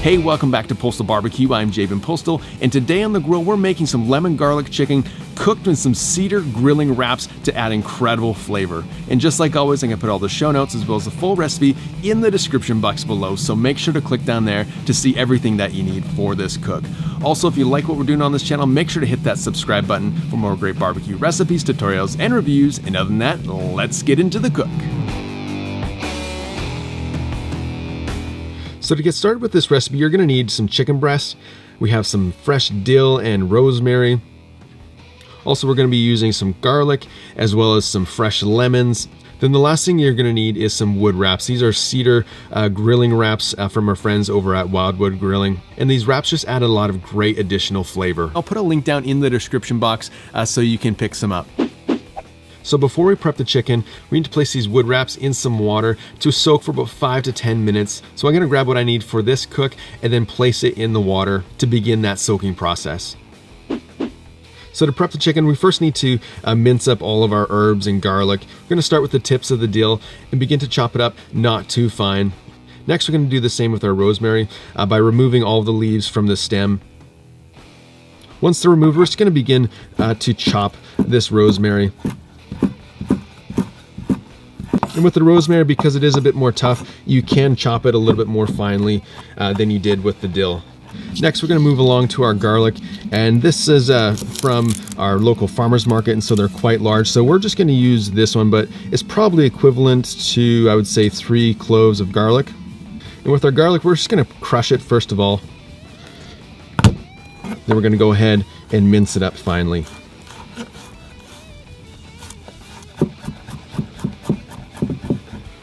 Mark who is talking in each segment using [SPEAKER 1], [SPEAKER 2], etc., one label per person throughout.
[SPEAKER 1] Hey, welcome back to Postal Barbecue. I'm Jabin Postal, and today on the grill we're making some lemon garlic chicken cooked in some cedar grilling wraps to add incredible flavor. And just like always, I'm gonna put all the show notes as well as the full recipe in the description box below, so make sure to click down there to see everything that you need for this cook. Also, if you like what we're doing on this channel, make sure to hit that subscribe button for more great barbecue recipes, tutorials, and reviews. And other than that, let's get into the cook. So to get started with this recipe, you're gonna need some chicken breasts. We have some fresh dill and rosemary. Also, we're gonna be using some garlic as well as some fresh lemons. Then the last thing you're gonna need is some wood wraps. These are cedar grilling wraps from our friends over at Wildwood Grilling. And these wraps just add a lot of great additional flavor. I'll put a link down in the description box so you can pick some up. So before we prep the chicken, we need to place these wood wraps in some water to soak for about 5 to 10 minutes. So I'm gonna grab what I need for this cook and then place it in the water to begin that soaking process. So to prep the chicken, we first need to mince up all of our herbs and garlic. We're gonna start with the tips of the dill and begin to chop it up not too fine. Next, we're gonna do the same with our rosemary by removing all the leaves from the stem. Once they're removed, we're just gonna begin to chop this rosemary. And with the rosemary, because it is a bit more tough, you can chop it a little bit more finely than you did with the dill. Next, we're gonna move along to our garlic, and this is from our local farmer's market, and so they're quite large. So we're just gonna use this one, but it's probably equivalent to, I would say, 3 cloves of garlic. And with our garlic, we're just gonna crush it first of all. Then we're gonna go ahead and mince it up finely.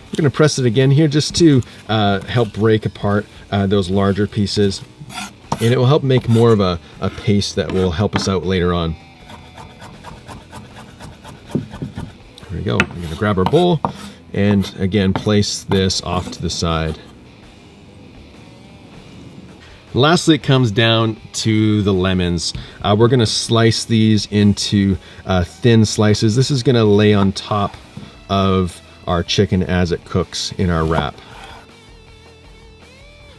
[SPEAKER 1] We're going to press it again here just to help break apart those larger pieces, and it will help make more of a paste that will help us out later on. There we go. We're going to grab our bowl and again place this off to the side. Lastly, it comes down to the lemons. We're going to slice these into thin slices. This is going to lay on top of our chicken as it cooks in our wrap.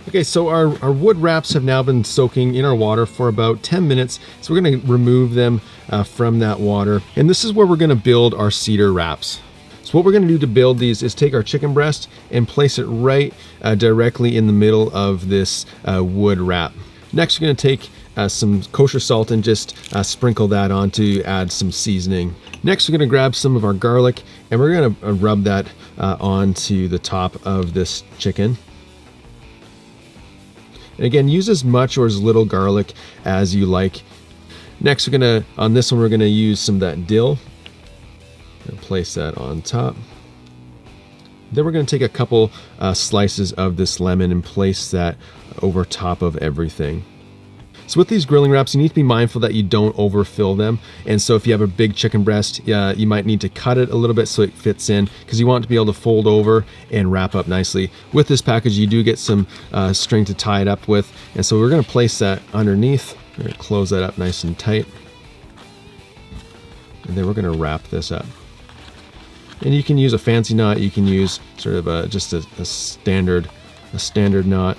[SPEAKER 1] Okay, so our wood wraps have now been soaking in our water for about 10 minutes. So we're gonna remove them from that water. And this is where we're gonna build our cedar wraps. So what we're gonna do to build these is take our chicken breast and place it right directly in the middle of this wood wrap. Next, we're gonna take some kosher salt and just sprinkle that on to add some seasoning. Next, we're gonna grab some of our garlic and we're gonna rub that onto the top of this chicken. And again, use as much or as little garlic as you like. Next, on this one, we're gonna use some of that dill and place that on top. Then we're gonna take a couple slices of this lemon and place that over top of everything. So with these grilling wraps, you need to be mindful that you don't overfill them. And so if you have a big chicken breast, you might need to cut it a little bit so it fits in, because you want it to be able to fold over and wrap up nicely. With this package, you do get some string to tie it up with. And so we're gonna place that underneath. We're gonna close that up nice and tight. And then we're gonna wrap this up. And you can use a fancy knot, you can use sort of just a standard knot.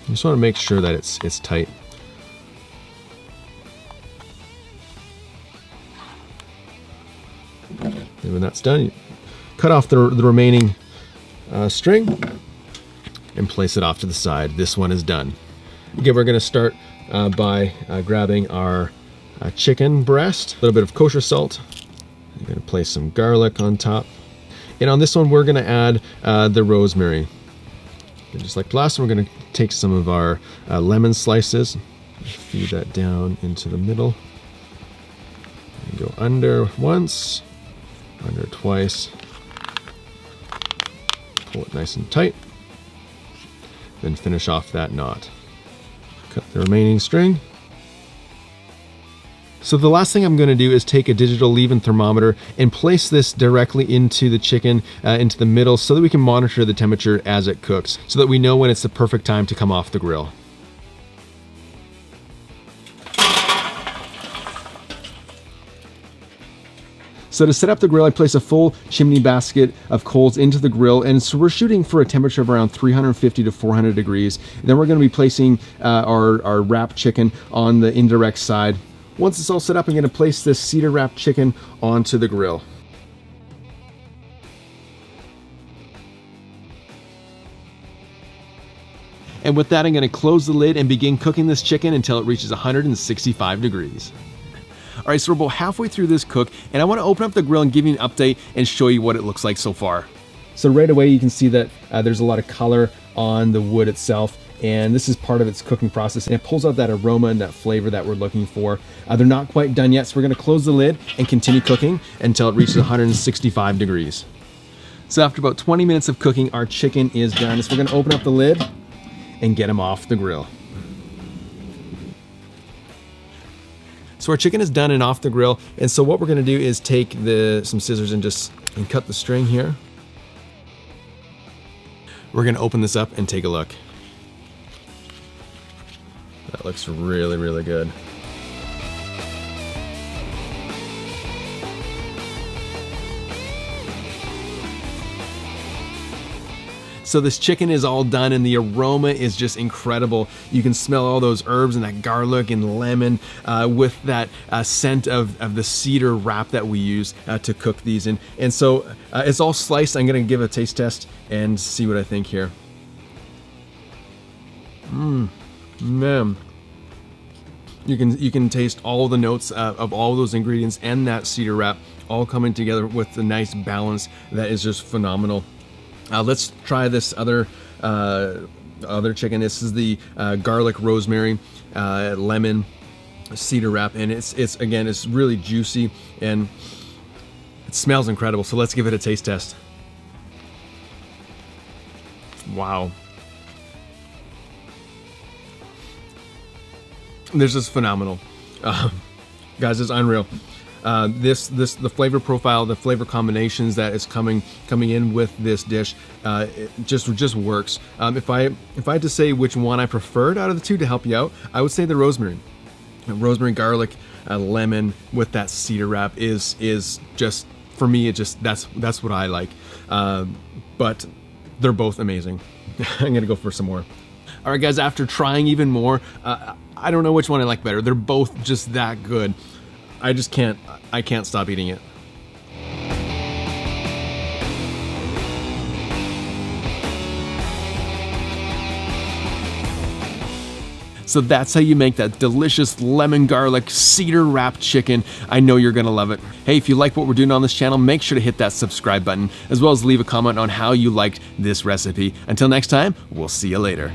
[SPEAKER 1] You just wanna make sure that it's tight. And when that's done, you cut off the remaining string and place it off to the side. This one is done. Again, we're going to start by grabbing our chicken breast, a little bit of kosher salt. I'm going to place some garlic on top. And on this one, we're going to add the rosemary. And just like the last one, we're going to take some of our lemon slices, feed that down into the middle, and go under once, under twice, pull it nice and tight, then finish off that knot. Cut the remaining string. So the last thing I'm going to do is take a digital leave-in thermometer and place this directly into the chicken, into the middle, so that we can monitor the temperature as it cooks, so that we know when it's the perfect time to come off the grill. So to set up the grill, I place a full chimney basket of coals into the grill, and so we're shooting for a temperature of around 350 to 400 degrees. Then we're going to be placing our wrapped chicken on the indirect side. Once it's all set up, I'm going to place this cedar wrapped chicken onto the grill. And with that, I'm going to close the lid and begin cooking this chicken until it reaches 165 degrees. All right, so we're about halfway through this cook, and I want to open up the grill and give you an update and show you what it looks like so far. So right away, you can see that there's a lot of color on the wood itself, and this is part of its cooking process, and it pulls out that aroma and that flavor that we're looking for. They're not quite done yet, so we're going to close the lid and continue cooking until it reaches 165 degrees. So after about 20 minutes of cooking, our chicken is done. So we're going to open up the lid and get them off the grill. So our chicken is done and off the grill, and so what we're going to do is take some scissors and cut the string here. We're going to open this up and take a look. That looks really, really good. So this chicken is all done, and the aroma is just incredible. You can smell all those herbs and that garlic and lemon with that scent of the cedar wrap that we use to cook these in. And so it's all sliced. I'm gonna give a taste test and see what I think here. Man. You can taste all the notes of all those ingredients and that cedar wrap all coming together with the nice balance that is just phenomenal. Let's try this other chicken. This is the garlic, rosemary, lemon, cedar wrap, and it's really juicy and it smells incredible. So let's give it a taste test. Wow. This is phenomenal. Guys, it's unreal. The flavor profile, the flavor combinations that is coming in with this dish, it just works. If I had to say which one I preferred out of the two to help you out, I would say the rosemary. Rosemary, garlic, lemon with that cedar wrap is just, for me, that's what I like. But they're both amazing. I'm gonna go for some more. All right, guys. After trying even more, I don't know which one I like better. They're both just that good. I can't stop eating it. So that's how you make that delicious lemon garlic cedar wrapped chicken. I know you're gonna love it. Hey, if you like what we're doing on this channel, make sure to hit that subscribe button, as well as leave a comment on how you liked this recipe. Until next time, we'll see you later.